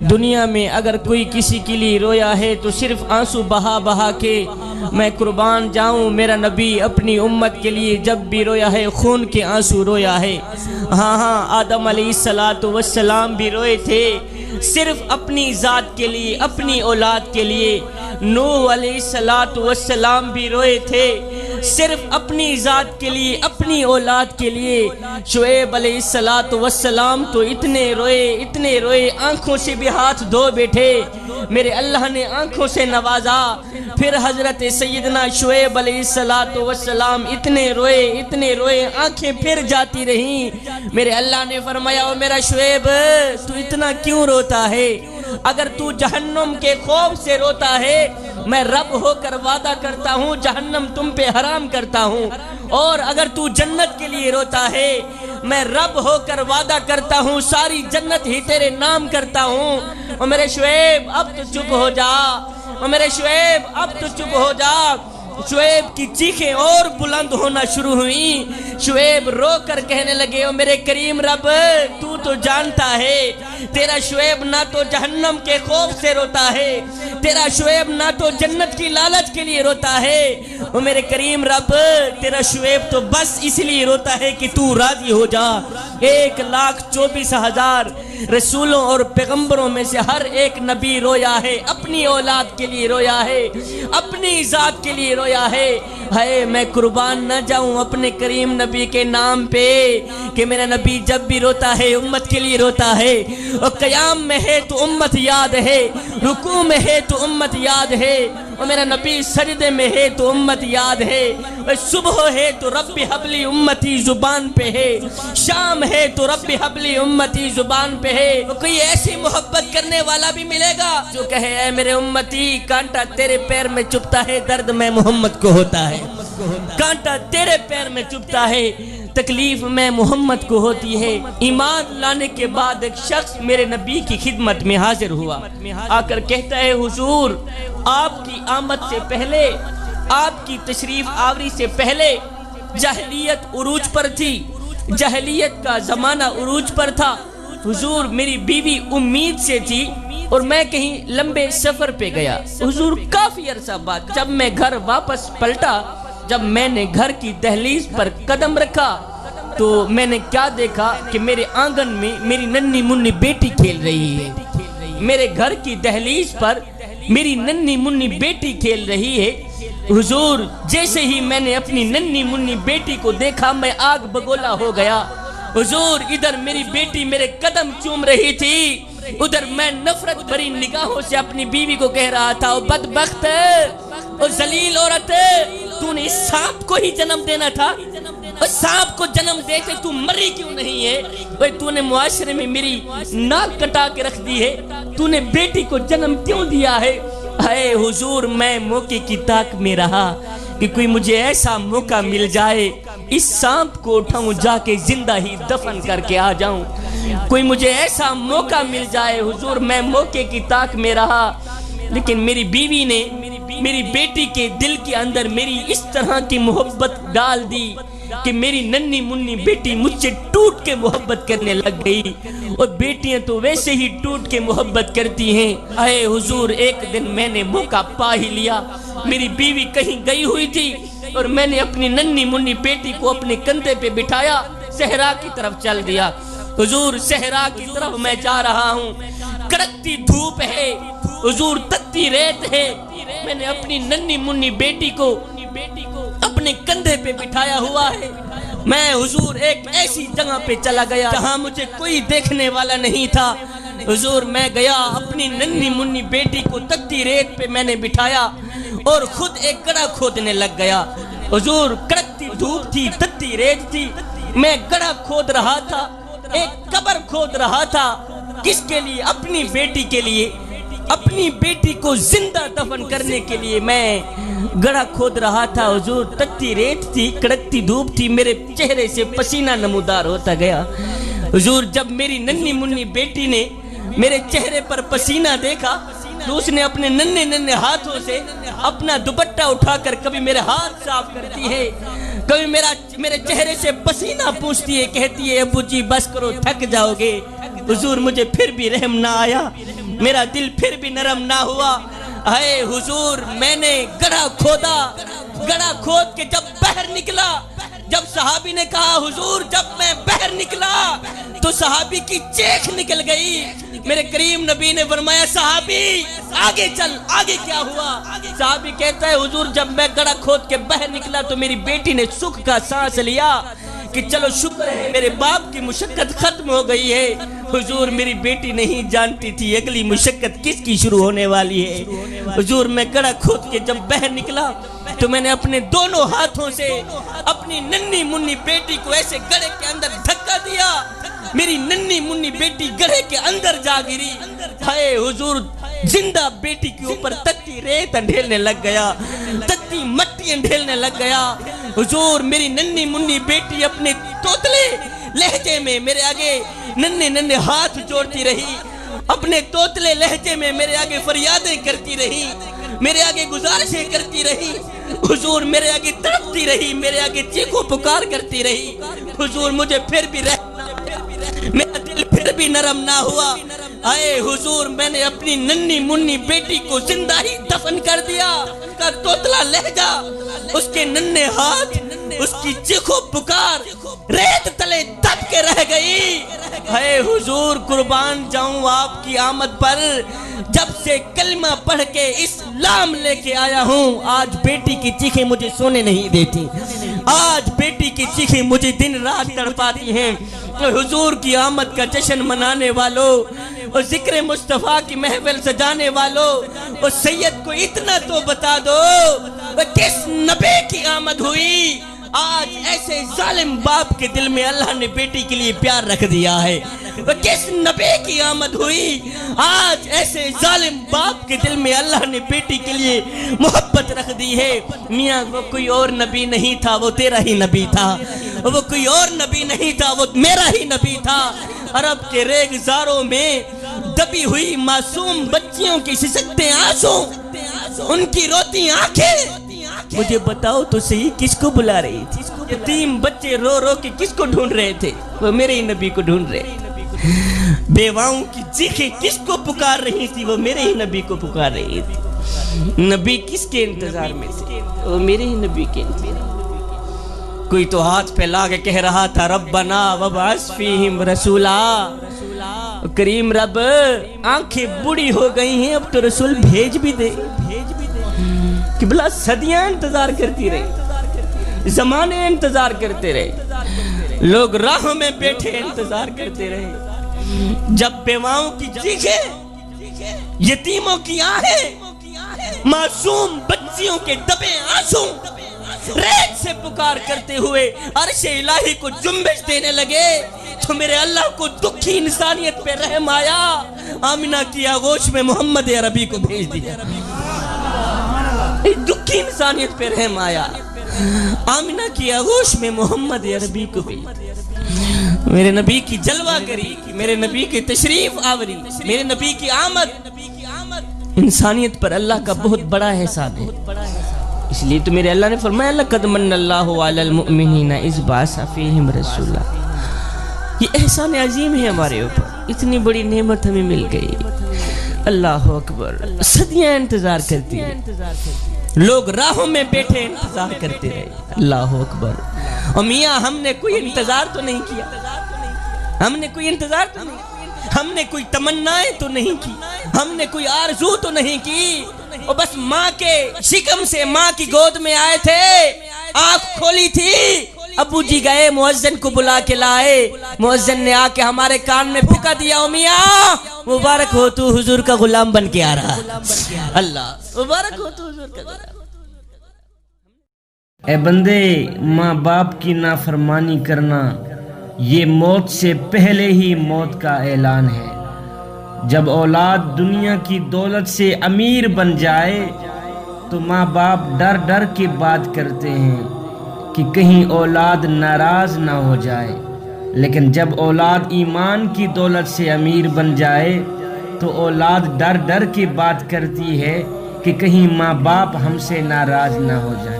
دنیا میں اگر کوئی کسی کے لیے رویا ہے تو صرف آنسو بہا بہا کے، میں قربان جاؤں میرا نبی اپنی امت کے لیے جب بھی رویا ہے خون کے آنسو رویا ہے۔ ہاں آدم علیہ السلام بھی روئے تھے، صرف اپنی ذات کے لیے، اپنی اولاد کے لیے۔ نوح علیہ السلام بھی روئے تھے، صرف اپنی ذات کے لیے، اپنی اولاد کے لیے۔ شعیب علیہ السلام تو اتنے روئے آنکھوں سے بھی ہاتھ دھو بیٹھے، میرے اللہ نے آنکھوں سے نوازا۔ پھر حضرت سیدنا شعیب علیہ السلام اتنے روئے آنکھیں پھر جاتی رہیں، میرے اللہ نے فرمایا او میرا شعیب تو اتنا کیوں روتا ہے؟ اگر تو جہنم کے خوف سے روتا ہے، میں رب ہو کر وعدہ کرتا ہوں جہنم تم پہ حرام کرتا ہوں، اور اگر تو جنت کے لیے روتا ہے، میں رب ہو کر وعدہ کرتا ہوں ساری جنت ہی تیرے نام کرتا ہوں۔ اور میرے شعیب اب تو چپ ہو جا، اور میرے شعیب اب تو چپ ہو جا۔ شعیب کی چیخیں اور بلند ہونا شروع ہوئیں، شعیب رو کر کہنے لگے او میرے کریم رب تو جانتا ہے تیرا شعیب نہ تو جہنم کے خوف سے روتا ہے، تیرا شعیب نہ تو جنت کی لالچ کے لیے روتا ہے، او میرے کریم رب تیرا شعیب تو بس اس لیے روتا ہے کہ تو راضی ہو جا۔ 1,24,000 رسولوں اور پیغمبروں میں سے ہر ایک نبی رویا ہے، اپنی اولاد کے لیے رویا ہے، اپنی ذات کے لیے رویا ہے۔ میں قربان نہ جاؤں اپنے کریم نبی کے نام پہ کہ میرا نبی جب بھی روتا ہے امت کے لیے روتا ہے، اور قیام میں ہے تو امت یاد ہے، رکوع میں ہے تو امت یاد ہے، اور میرا نبی سجدے میں ہے تو امت یاد ہے، اور صبح ہے تو رب حبلی امتی زبان پہ ہے، شام ہے تو رب حبلی امتی زبان پہ ہے۔ کوئی ایسی محبت کرنے والا بھی ملے گا جو کہے اے میرے امتی کانٹا تیرے پیر میں چبھتا ہے، درد میں محمد کو ہوتا ہے، کانٹا تیرے پیر میں چبھتا ہے، تکلیف میں محمد کو ہوتی ہے۔ ایمان لانے کے بعد ایک شخص میرے نبی کی خدمت میں حاضر ہوا، آ کر کہتا ہے حضور آپ کی آمد سے پہلے، آپ کی تشریف آوری سے پہلے جاہلیت عروج پر تھی، جاہلیت کا زمانہ عروج پر تھا۔ حضور میری بیوی امید سے تھی اور میں کہیں لمبے سفر پہ گیا، حضور کافی عرصہ بعد جب میں گھر واپس پلٹا، جب میں نے گھر کی دہلیز پر قدم رکھا تو میں نے کیا دیکھا کہ میرے آنگن میں میری ننھی منھی بیٹی کھیل رہی ہے، میرے گھر کی دہلیز پر میری ننھی منھی بیٹی کھیل رہی ہے۔ حضور جیسے ہی میں نے اپنی ننھی منھی بیٹی کو دیکھا میں آگ بگولا ہو گیا۔ حضور ادھر میری بیٹی میرے قدم چوم رہی تھی، ادھر میں نفرت بھری نگاہوں سے اپنی بیوی کو کہہ رہا تھا او بدبخت او ذلیل عورت، تو نے اس سانپ کو ہی جنم دینا تھا، اور سانپ کو جنم دیتے تو مری کیوں نہیں ہے؟ تو نے معاشرے میں میری ناک کٹا کے رکھ دی ہے، تو نے بیٹی کو جنم کیوں دیا ہے؟ اے حضور میں موقع کی تاک میں رہا کہ کوئی مجھے ایسا موقع مل جائے اس سانپ کو اٹھاؤں جا کے زندہ ہی دفن کر کے آ جاؤں، کوئی مجھے ایسا موقع مل جائے۔ حضور میں موقع کی تاک میں رہا، لیکن میری بیوی نے میری بیٹی کے دل کے اندر میری اس طرح کی محبت ڈال دی کہ میری ننھی منھی بیٹی مجھ سے ٹوٹ کے محبت کرنے لگ گئی، اور بیٹیاں تو ویسے ہی ٹوٹ کے محبت کرتی ہیں۔ اے حضور ایک دن میں نے موقع پا ہی لیا، میری بیوی کہیں گئی ہوئی تھی اور میں نے اپنی ننھی منھی بیٹی کو اپنے کندھے پہ بٹھایا، صحرا کی طرف چل دیا۔ حضور صحرا کی طرف میں جا رہا ہوں، کڑکتی دھوپ ہے، حضور تتی ریت ہے، میں نے اپنی ننھی منھی بیٹی کو اپنے کندھے پہ بٹھایا ہوا ہے۔ میں حضور ایک ایسی جگہ پہ چلا گیا جہاں مجھے کوئی دیکھنے والا نہیں تھا۔ حضور میں گیا اپنی ننھی منھی بیٹی کو تتی ریت پہ میں نے بٹھایا اور خود ایک گڑھا کھودنے لگ گیا۔ حضور کڑکتی دھوپ تھی، تتی ریت تھی، میں گڑھا کھود رہا تھا، ایک قبر کھود رہا تھا، کس کے لیے؟ اپنی بیٹی کے لیے، اپنی بیٹی کو زندہ دفن کرنے کے لیے میں گڑھا کھود رہا تھا۔ حضور تتی ریت تھی، کڑکتی دھوپ تھی، میرے چہرے سے پسینہ نمودار ہوتا گیا۔ حضور جب میری ننھی منھی بیٹی نے میرے چہرے پر پسینہ دیکھا تو اس نے اپنے ننھے ننھے ہاتھوں سے اپنا دوپٹہ اٹھا کر کبھی میرے ہاتھ صاف کرتی ہے، کبھی میرے چہرے سے پسینہ پوچھتی ہے، کہتی ہے ابو جی بس کرو تھک جاؤ گے، حضور مجھے پھر بھی رحم نہ آیا، میرا دل پھر بھی نرم نہ ہوا۔ اے حضور میں نے گڑھا کھودا، گڑھا کھود کے جب بحر نکلا، جب صحابی نے کہا حضور جب میں بحر نکلا تو صحابی کی چیخ نکل گئی، میرے کریم نبی نے فرمایا صحابی آگے چل، آگے کیا ہوا؟ صحابی کہتا ہے حضور جب میں گڑھا کھود کے بحر نکلا تو میری بیٹی نے سکھ کا سانس لیا کہ چلو شکر ہے میرے باپ کی مشقت ختم ہو گئی ہے۔ حضور میری بیٹی نہیں جانتی تھی اگلی مشقت کس کی شروع ہونے والی ہے۔ حضور میں گڑھا کھود کے جب بحر نکلا تو میں نے اپنے دونوں ہاتھوں سے اپنی ننھی منی بیٹی کو ایسے گڑھے کے اندر دھکا دیا، میری ننھی منی بیٹی گڑھے کے اندر جا گری۔ ہائے حضور زندہ بیٹی کے اوپر تتی ریت انڈھیلنے لگ گیا، تتی مٹی انڈھیلنے لگ گیا۔ حضور میری ننھی منی بیٹی اپنے توتلے لہجے میں میرے آگے ننھے ننھے ہاتھ جوڑتی رہی، اپنے توتلے لہجے میں میرے آگے فریادیں کرتی رہی، میرے آگے گزارشیں کرتی رہی۔ حضور میرے آگے تڑپتی رہی، میرے آگے چیخو پکار کرتی رہی۔ حضور مجھے پھر بھی میرا دل پھر بھی نرم نہ ہوا۔ آئے حضور میں نے اپنی ننھی منی بیٹی کو زندہ ہی دفن کر دیا، اس کا توتلا لہجہ، اس کے ننھے ہاتھ، اس کی چیخو پکار ریت تلے دب کے رہ گئی۔ اے حضور قربان جاؤں آپ کی آمد پر، جب سے کلمہ پڑھ کے اسلام لے کے آیا ہوں آج بیٹی کی چیخیں مجھے سونے نہیں دیتی، آج بیٹی کی چیخیں مجھے دن رات تڑپاتی ہیں۔ حضور کی آمد کا جشن منانے والوں اور ذکر مصطفیٰ کی محفل سجانے والوں اور سید کو اتنا تو بتا دو کس نبی کی آمد ہوئی؟ آج ایسے ظالم باپ کے دل میں اللہ نے بیٹی کے لیے پیار رکھ دیا ہے۔ کس نبی کی آمد ہوئی؟ آج ایسے ظالم باپ کے دل میں اللہ نے بیٹی کے لیے محبت رکھ دی ہے۔ میاں وہ کوئی اور نبی نہیں تھا، وہ تیرا ہی نبی تھا، وہ کوئی اور نبی نہیں تھا، وہ میرا ہی نبی تھا۔ عرب کے ریگزاروں میں دبی ہوئی معصوم بچیوں کی سسکتے آنسوں، ان کی روتی آنکھیں، مجھے بتاؤ تو صحیح کس کو بلا رہی تھی؟ یتیم بچے رو رو کے کس کو ڈھونڈ رہے تھے؟ وہ میرے ہی نبی کو ڈھونڈ رہے تھے۔ بیواؤں کی چیخیں کس کو پکار رہی تھی؟ وہ میرے ہی نبی کو پکار رہی تھی۔ نبی کس کے انتظار میں تھے؟ وہ میرے ہی نبی کے انتظار میں۔ کوئی تو ہاتھ پھیلا کے کہہ رہا تھا ربنا وابعث فیہم رسولا، کریم رب آنکھیں بوڑھی ہو گئی ہیں اب تو رسول بھیج بھی دے۔ قبلہ صدیاں انتظار کرتی رہی، زمانے انتظار کرتے رہے، لوگ راہوں میں بیٹھے انتظار کرتے رہے۔ جب بیواؤں کی چیخیں، یتیموں کی آہیں، معصوم بچیوں کے دبے آنسوں ریت سے پکار کرتے ہوئے عرش الہی کو جنبش دینے لگے تو میرے اللہ کو دکھی انسانیت پہ رحم آیا۔ آمنہ کی آغوش میں محمد عربی کو بھیج دیا، دکھی انسانیت پہ رحم آیا۔ آمنہ کی آغوش میں محمد عربی کو بھی، میرے نبی کی جلوہ گری، میرے نبی کی تشریف آوری، میرے نبی کی آمد انسانیت پر اللہ کا بہت بڑا احسان ہے۔ اس لیے تو میرے اللہ نے فرمایا لَقَدْ مَنَّ اللَّهُ عَلَى الْمُؤْمِنِينَ إِذْ بَعَثَ فِيهِمْ رَسُولًا۔ یہ احسان عظیم ہے ہمارے اوپر، اتنی بڑی نعمت ہمیں مل گئی۔ اللہ اکبر، صدیاں انتظار کرتی ہیں، لوگ راہوں میں بیٹھے انتظار کرتے رہے۔ اللہ اکبر۔ اور میاں ہم نے کوئی انتظار تو نہیں کیا، ہم نے کوئی انتظار تو نہیں، ہم نے کوئی تمنائیں تو نہیں کی، ہم نے کوئی آرزو تو نہیں کی، اور بس ماں کے شکم سے ماں کی گود میں آئے تھے، آنکھ کھولی تھی، ابو جی گئے مؤذن کو بلا کے لائے، مؤذن نے آ کے ہمارے کان میں پھکا دیا میاں مبارک ہو تو حضور کا غلام بن کے آ رہا۔ اللہ مبارک ہو تو حضور کا غلام۔ اے بندے، ماں باپ کی نافرمانی کرنا یہ موت سے پہلے ہی موت کا اعلان ہے۔ جب اولاد دنیا کی دولت سے امیر بن جائے تو ماں باپ ڈر ڈر کے بات کرتے ہیں کہ کہیں اولاد ناراض نہ ہو جائے، لیکن جب اولاد ایمان کی دولت سے امیر بن جائے تو اولاد ڈر ڈر کے بات کرتی ہے کہ کہیں ماں باپ ہم سے ناراض نہ ہو جائے۔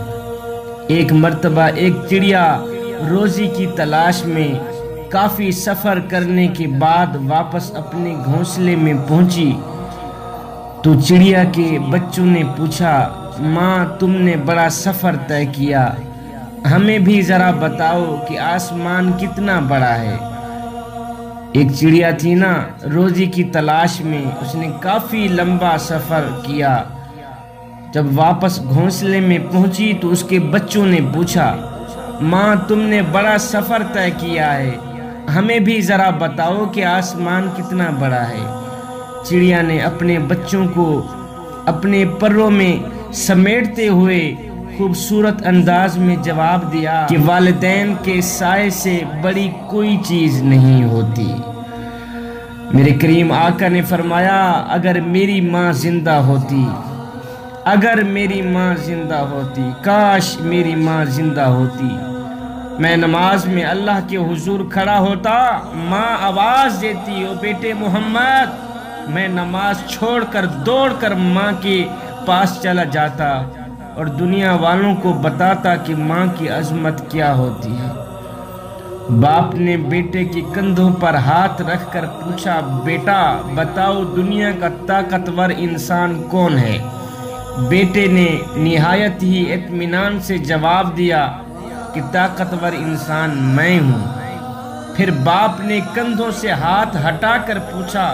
ایک مرتبہ ایک چڑیا روزی کی تلاش میں کافی سفر کرنے کے بعد واپس اپنے گھونسلے میں پہنچی تو چڑیا کے بچوں نے پوچھا، ماں تم نے بڑا سفر طے کیا، ہمیں بھی ذرا بتاؤ کہ آسمان کتنا بڑا ہے۔ ایک چڑیا تھی نا، روزی کی تلاش میں اس نے کافی لمبا سفر کیا۔ جب واپس گھونسلے میں پہنچی تو اس کے بچوں نے پوچھا، ماں تم نے بڑا سفر طے کیا ہے، ہمیں بھی ذرا بتاؤ کہ آسمان کتنا بڑا ہے۔ چڑیا نے اپنے بچوں کو اپنے پروں میں سمیٹتے ہوئے خوبصورت انداز میں جواب دیا کہ والدین کے سائے سے بڑی کوئی چیز نہیں ہوتی۔ میرے کریم آقا نے فرمایا، اگر میری ماں زندہ ہوتی، اگر میری ماں زندہ ہوتی، کاش میری ماں زندہ ہوتی، میں نماز میں اللہ کے حضور کھڑا ہوتا، ماں آواز دیتی، او بیٹے محمد، میں نماز چھوڑ کر دوڑ کر ماں کے پاس چلا جاتا اور دنیا والوں کو بتاتا کہ ماں کی عظمت کیا ہوتی ہے۔ باپ نے بیٹے کے کندھوں پر ہاتھ رکھ کر پوچھا، بیٹا بتاؤ دنیا کا طاقتور انسان کون ہے؟ بیٹے نے نہایت ہی اطمینان سے جواب دیا کہ طاقتور انسان میں ہوں۔ پھر باپ نے کندھوں سے ہاتھ ہٹا کر پوچھا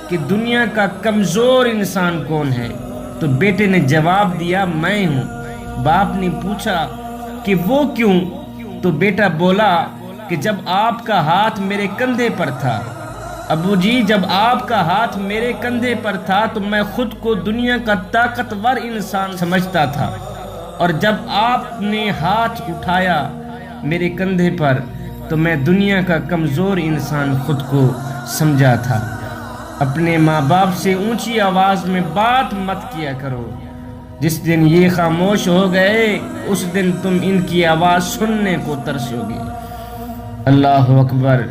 کہ دنیا کا کمزور انسان کون ہے؟ تو بیٹے نے جواب دیا، میں ہوں۔ باپ نے پوچھا کہ وہ کیوں؟ تو بیٹا بولا کہ جب آپ کا ہاتھ میرے کندھے پر تھا، ابو جی جب آپ کا ہاتھ میرے کندھے پر تھا تو میں خود کو دنیا کا طاقتور انسان سمجھتا تھا، اور جب آپ نے ہاتھ اٹھایا میرے کندھے پر تو میں دنیا کا کمزور انسان خود کو سمجھا تھا۔ اپنے ماں باپ سے اونچی آواز میں بات مت کیا کرو، جس دن یہ خاموش ہو گئے اس دن تم ان کی آواز سننے کو ترسو گے۔ اللہ اکبر۔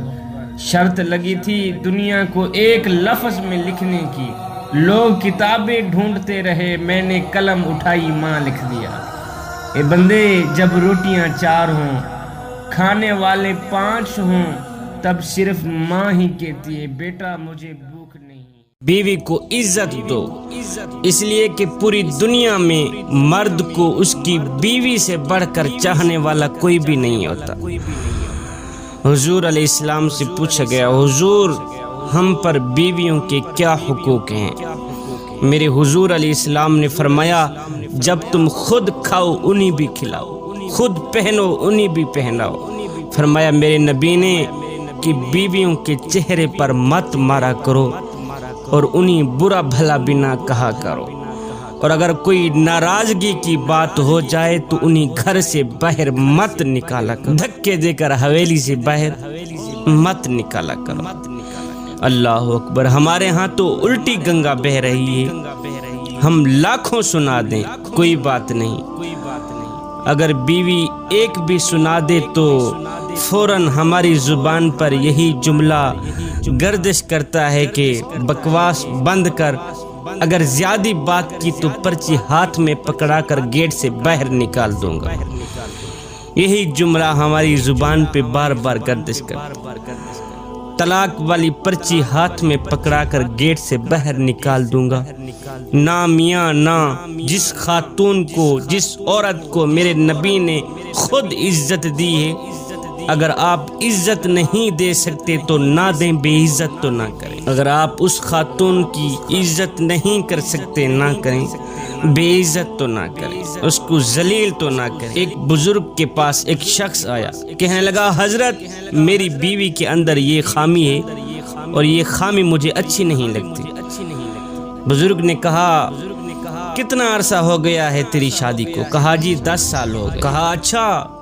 شرط لگی تھی دنیا کو ایک لفظ میں لکھنے کی، لوگ کتابیں ڈھونڈتے رہے، میں نے قلم اٹھائی ماں لکھ دیا۔ اے بندے جب روٹیاں 4 ہوں، کھانے والے 5 ہوں، تب صرف ماں ہی کہتی ہے بیٹا مجھے بھوک نہیں۔ بیوی کو عزت دو، اس لیے کہ پوری دنیا میں مرد کو اس کی بیوی سے بڑھ کر چاہنے والا کوئی بھی نہیں ہوتا۔ حضور علیہ السلام سے پوچھا گیا، حضور ہم پر بیویوں کے کیا حقوق ہیں؟ میرے حضور علیہ السلام نے فرمایا، جب تم خود کھاؤ انہیں بھی کھلاؤ، خود پہنو انہیں بھی پہناؤ۔ فرمایا میرے نبی نے کہ بیویوں کے چہرے پر مت مارا کرو اور انہیں برا بھلا بھی نہ کہا کرو، اور اگر کوئی ناراضگی کی بات ہو جائے تو انہیں گھر سے باہر مت نکالا کرو، دھکے دے کر حویلی سے باہر مت نکالا کرو۔ اللہ اکبر۔ ہمارے ہاں تو الٹی گنگا بہہ رہی ہے، ہم لاکھوں سنا دیں کوئی بات نہیں، اگر بیوی ایک بھی سنا دے تو فوراً ہماری زبان پر یہی جملہ گردش کرتا ہے کہ بکواس بند کر، اگر زیادہ بات کی تو پرچی ہاتھ میں پکڑا کر گیٹ سے باہر نکال دوں گا۔ یہی جملہ ہماری زبان پہ بار بار گردش کرتا ہے، طلاق والی پرچی ہاتھ میں پکڑا کر گیٹ سے باہر نکال دوں گا۔ نہ میاں نہ، جس خاتون کو، جس عورت کو میرے نبی نے خود عزت دی ہے، اگر آپ عزت نہیں دے سکتے تو نہ دیں، بے عزت تو نہ کریں۔ اگر آپ اس خاتون کی عزت نہیں کر سکتے نہ کریں، بے عزت تو نہ کریں، اس کو ذلیل تو نہ کریں۔ ایک بزرگ کے پاس ایک شخص آیا، کہنے لگا حضرت میری بیوی کے اندر یہ خامی ہے اور یہ خامی مجھے اچھی نہیں لگتی۔ بزرگ نے کہا کتنا عرصہ ہو گیا ہے تیری شادی کو؟ کہا جی 10 سال ہو گئے۔ کہا اچھا،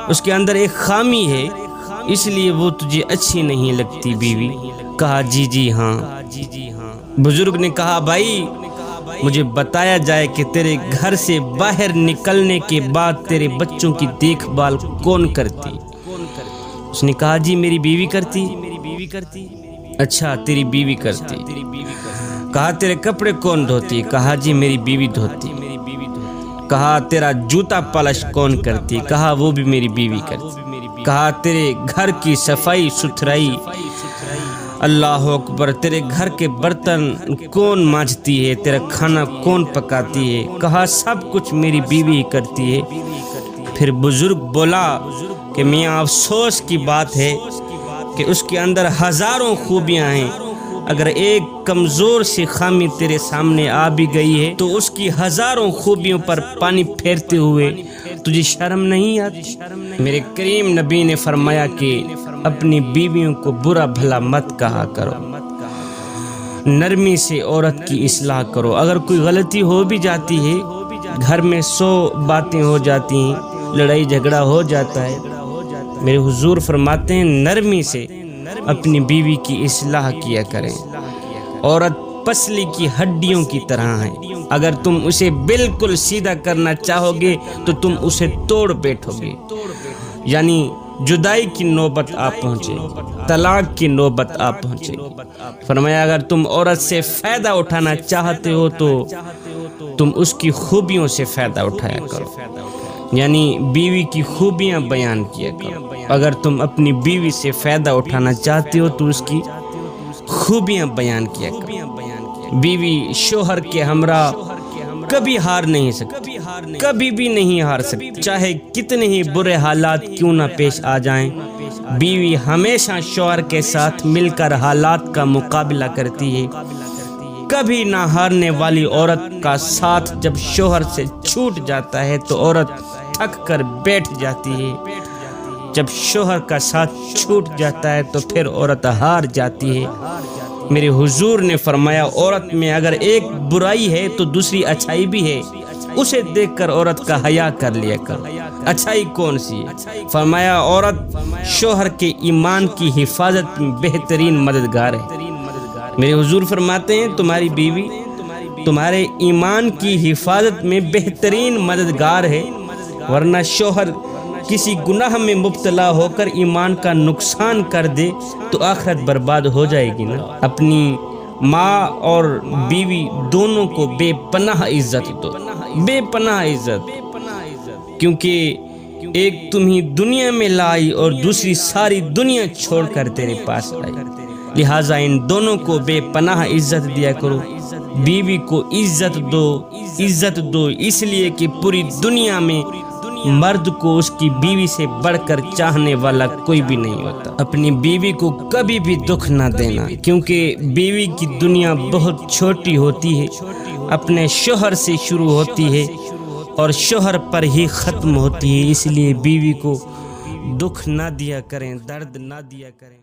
اس کے اندر ایک خامی ہے اس لیے وہ تجھے اچھی نہیں لگتی بیوی؟ کہا جی ہاں۔ بزرگ نے کہا بھائی مجھے بتایا جائے کہ تیرے گھر سے باہر نکلنے کے بعد تیرے بچوں کی دیکھ بھال کون کرتی؟ اس نے کہا جی میری بیوی کرتی۔ اچھا تیری بیوی کرتی۔ کہا تیرے کپڑے کون دھوتی؟ کہا جی میری بیوی دھوتی۔ کہا تیرا جوتا پالش کون کرتی؟ کہا وہ بھی میری بیوی کرتی۔ کہا تیرے گھر کی صفائی ستھرائی، اللہ اکبر، تیرے گھر کے برتن کون مانجتی ہے، تیرا کھانا کون پکاتی ہے؟ کہا سب کچھ میری بیوی کرتی ہے۔ پھر بزرگ بولا کہ میاں افسوس کی بات ہے کہ اس کے اندر ہزاروں خوبیاں ہیں، اگر ایک کمزور سی خامی تیرے سامنے آ بھی گئی ہے تو اس کی ہزاروں خوبیوں پر پانی پھیرتے ہوئے تجھے شرم نہیں آتی؟ میرے کریم نبی نے فرمایا کہ اپنی بیویوں کو برا بھلا مت کہا کرو، نرمی سے عورت کی اصلاح کرو۔ اگر کوئی غلطی ہو بھی جاتی ہے، گھر میں 100 باتیں ہو جاتی ہیں، لڑائی جھگڑا ہو جاتا ہے، میرے حضور فرماتے ہیں نرمی سے اپنی بیوی کی اصلاح کیا کریں۔ عورت پسلی کی ہڈیوں کی طرح ہے، اگر تم اسے بالکل سیدھا کرنا چاہو گے تو تم اسے توڑ بیٹھو گے، یعنی جدائی کی نوبت آ پہنچے، طلاق کی نوبت آ پہنچے۔ فرمایا اگر تم عورت سے فائدہ اٹھانا چاہتے ہو تو تم اس کی خوبیوں سے فائدہ اٹھایا کرو، یعنی بیوی کی خوبیاں بیان کیا کرو۔ اگر تم اپنی بیوی سے فائدہ اٹھانا چاہتے ہو تو اس کی خوبیاں بیان کیا کرو۔ بیوی شوہر کے ہمراہ کبھی ہار نہیں سکتی، کبھی بھی نہیں ہار سکتی، چاہے کتنے ہی برے حالات کیوں نہ پیش آ جائیں، بیوی ہمیشہ شوہر کے ساتھ مل کر حالات کا مقابلہ کرتی ہے۔ کبھی نہ ہارنے والی عورت کا ساتھ جب شوہر سے چھوٹ جاتا ہے تو عورت تھک کر بیٹھ جاتی ہے، جب شوہر کا ساتھ چھوٹ جاتا ہے تو پھر عورت ہار جاتی ہے۔ میرے حضور نے فرمایا عورت میں اگر ایک برائی ہے تو دوسری اچھائی بھی ہے، اسے دیکھ کر عورت کا حیا کر لیا کرو۔ اچھائی کون سی ہے؟ فرمایا عورت شوہر کے ایمان کی حفاظت میں بہترین مددگار ہے۔ میرے حضور فرماتے ہیں تمہاری بیوی تمہارے ایمان کی حفاظت میں بہترین مددگار ہے، ورنہ شوہر کسی گناہ میں مبتلا ہو کر ایمان کا نقصان کر دے تو آخرت برباد ہو جائے گی نا۔ اپنی ماں اور بیوی دونوں کو بے پناہ عزت دو، بے پناہ عزت، کیونکہ ایک تمہیں دنیا میں لائی اور دوسری ساری دنیا چھوڑ کر تیرے پاس آئی، لہٰذا ان دونوں کو بے پناہ عزت دیا کرو۔ بیوی کو عزت دو اس لیے کہ پوری دنیا میں مرد کو اس کی بیوی سے بڑھ کر چاہنے والا کوئی بھی نہیں ہوتا۔ اپنی بیوی کو کبھی بھی دکھ نہ دینا، کیونکہ بیوی کی دنیا بہت چھوٹی ہوتی ہے، اپنے شوہر سے شروع ہوتی ہے اور شوہر پر ہی ختم ہوتی ہے، اس لیے بیوی کو دکھ نہ دیا کریں، درد نہ دیا کریں۔